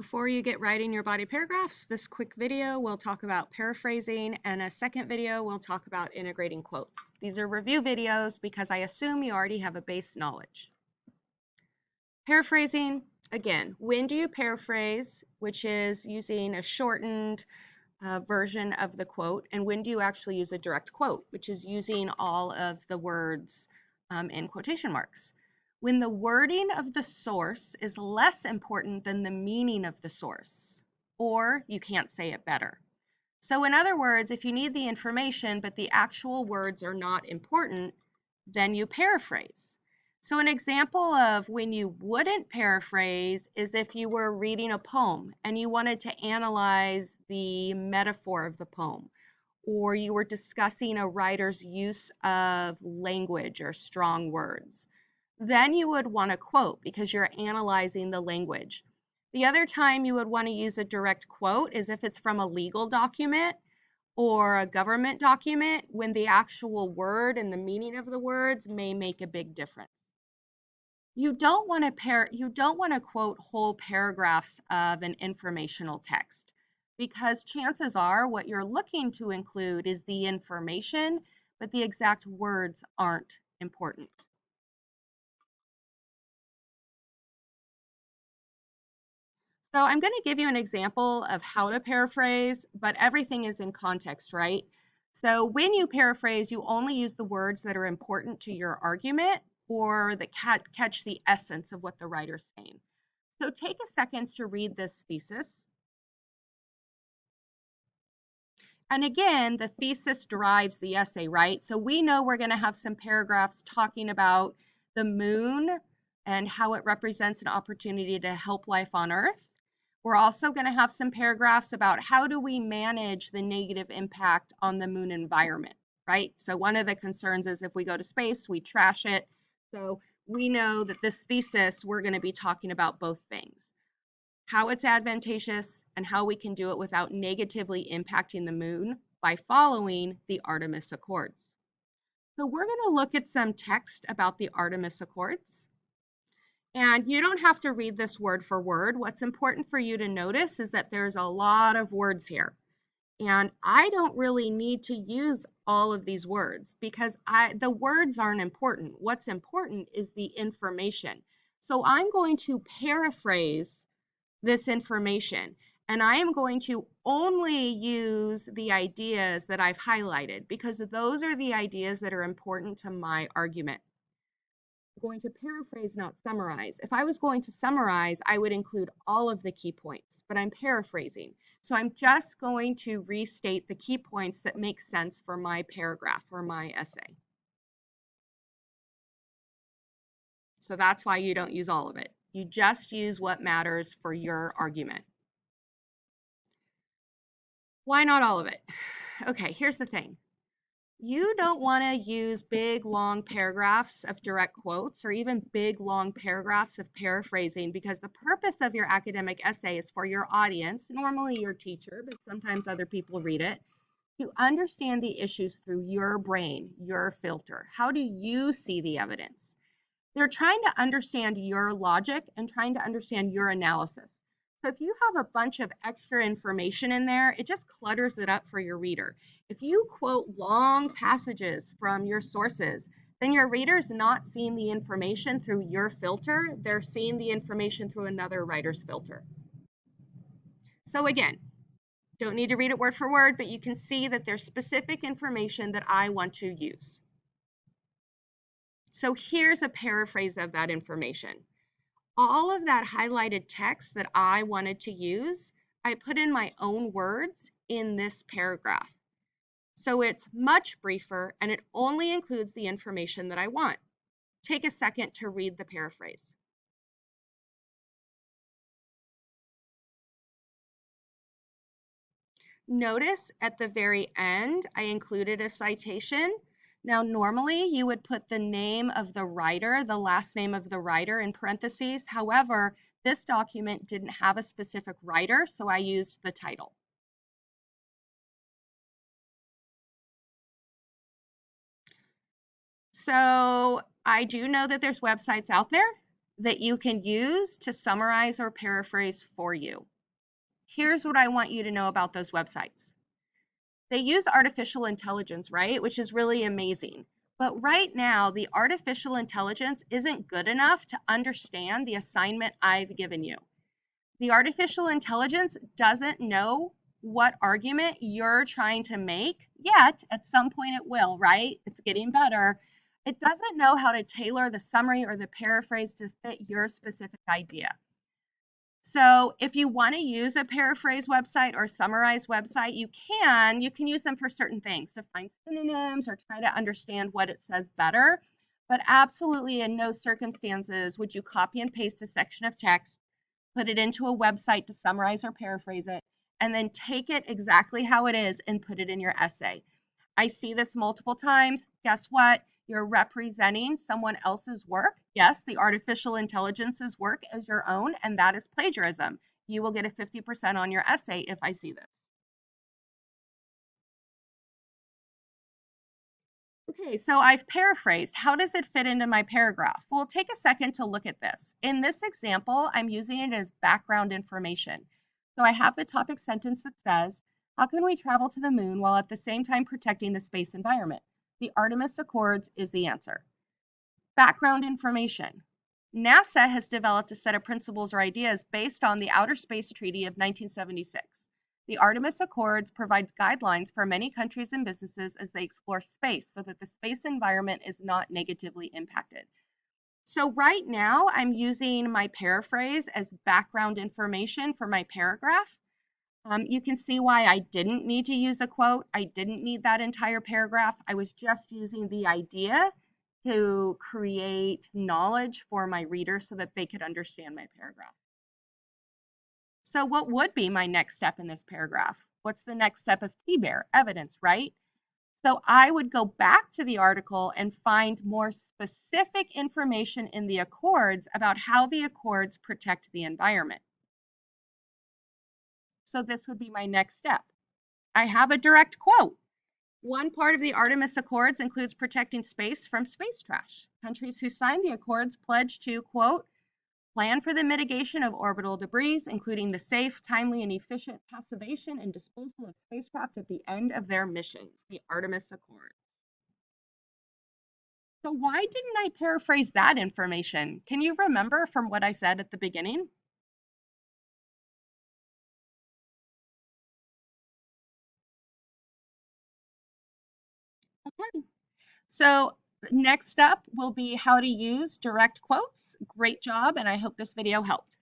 Before you get writing your body paragraphs, this quick video will talk about paraphrasing, and a second video will talk about integrating quotes. These are review videos because I assume you already have a base knowledge. Paraphrasing, again, when do you paraphrase, which is using a shortened version of the quote, and when do you actually use a direct quote, which is using all of the words in quotation marks? When the wording of the source is less important than the meaning of the source, or you can't say it better. So in other words, if you need the information but the actual words are not important, then you paraphrase. So an example of when you wouldn't paraphrase is if you were reading a poem and you wanted to analyze the metaphor of the poem, or you were discussing a writer's use of language or strong words. Then you would want to quote because you're analyzing the language. The other time you would want to use a direct quote is if it's from a legal document or a government document, when the actual word and the meaning of the words may make a big difference. You don't want to quote whole paragraphs of an informational text because chances are what you're looking to include is the information, but the exact words aren't important. So I'm going to give you an example of how to paraphrase, but everything is in context, right? So when you paraphrase, you only use the words that are important to your argument or that catch the essence of what the writer's saying. So take a second to read this thesis. And again, the thesis drives the essay, right? So we know we're going to have some paragraphs talking about the moon and how it represents an opportunity to help life on Earth. We're also going to have some paragraphs about how do we manage the negative impact on the moon environment, right? So one of the concerns is if we go to space, we trash it. So we know that this thesis, we're going to be talking about both things, how it's advantageous and how we can do it without negatively impacting the moon by following the Artemis Accords. So we're going to look at some text about the Artemis Accords. And you don't have to read this word for word. What's important for you to notice is that there's a lot of words here. And I don't really need to use all of these words because the words aren't important. What's important is the information. So I'm going to paraphrase this information, and I am going to only use the ideas that I've highlighted because those are the ideas that are important to my argument. Going to paraphrase, not summarize. If I was going to summarize, I would include all of the key points, but I'm paraphrasing. So I'm just going to restate the key points that make sense for my paragraph or my essay. So that's why you don't use all of it. You just use what matters for your argument. Why not all of it? Okay, here's the thing. You don't want to use big, long paragraphs of direct quotes or even big, long paragraphs of paraphrasing because the purpose of your academic essay is for your audience, normally your teacher, but sometimes other people read it, to understand the issues through your brain, your filter. How do you see the evidence? They're trying to understand your logic and trying to understand your analysis. So if you have a bunch of extra information in there, it just clutters it up for your reader. If you quote long passages from your sources, then your reader's not seeing the information through your filter, they're seeing the information through another writer's filter. So again, don't need to read it word for word, but you can see that there's specific information that I want to use. So here's a paraphrase of that information. All of that highlighted text that I wanted to use, I put in my own words in this paragraph. So it's much briefer and it only includes the information that I want. Take a second to read the paraphrase. Notice at the very end, I included a citation. Now, normally you would put the name of the writer, the last name of the writer in parentheses. However, this document didn't have a specific writer, so I used the title. So I do know that there's websites out there that you can use to summarize or paraphrase for you. Here's what I want you to know about those websites. They use artificial intelligence, right? Which is really amazing. But right now, the artificial intelligence isn't good enough to understand the assignment I've given you. The artificial intelligence doesn't know what argument you're trying to make yet. At some point it will, right? It's getting better. It doesn't know how to tailor the summary or the paraphrase to fit your specific idea. So if you want to use a paraphrase website or summarize website, you can use them for certain things to find synonyms or try to understand what it says better. But absolutely in no circumstances would you copy and paste a section of text, put it into a website to summarize or paraphrase it, and then take it exactly how it is and put it in your essay. I see this multiple times. Guess what? You're representing someone else's work. Yes, the artificial intelligence's work as your own, and that is plagiarism. You will get a 50% on your essay if I see this. Okay, so I've paraphrased. How does it fit into my paragraph? Well, take a second to look at this. In this example, I'm using it as background information. So I have the topic sentence that says, how can we travel to the moon while at the same time protecting the space environment? The Artemis Accords is the answer. Background information. NASA has developed a set of principles or ideas based on the Outer Space Treaty of 1976. The Artemis Accords provides guidelines for many countries and businesses as they explore space so that the space environment is not negatively impacted. So right now I'm using my paraphrase as background information for my paragraph. You can see why I didn't need to use a quote. I didn't need that entire paragraph. I was just using the idea to create knowledge for my reader so that they could understand my paragraph. So what would be my next step in this paragraph? What's the next step of TBER? Evidence, right? So I would go back to the article and find more specific information in the Accords about how the Accords protect the environment. So this would be my next step. I have a direct quote. One part of the Artemis Accords includes protecting space from space trash. Countries who signed the accords pledge to, quote, plan for the mitigation of orbital debris, including the safe, timely, and efficient passivation and disposal of spacecraft at the end of their missions, the Artemis Accords. So why didn't I paraphrase that information? Can you remember from what I said at the beginning? Okay. So next up will be how to use direct quotes. Great job, and I hope this video helped.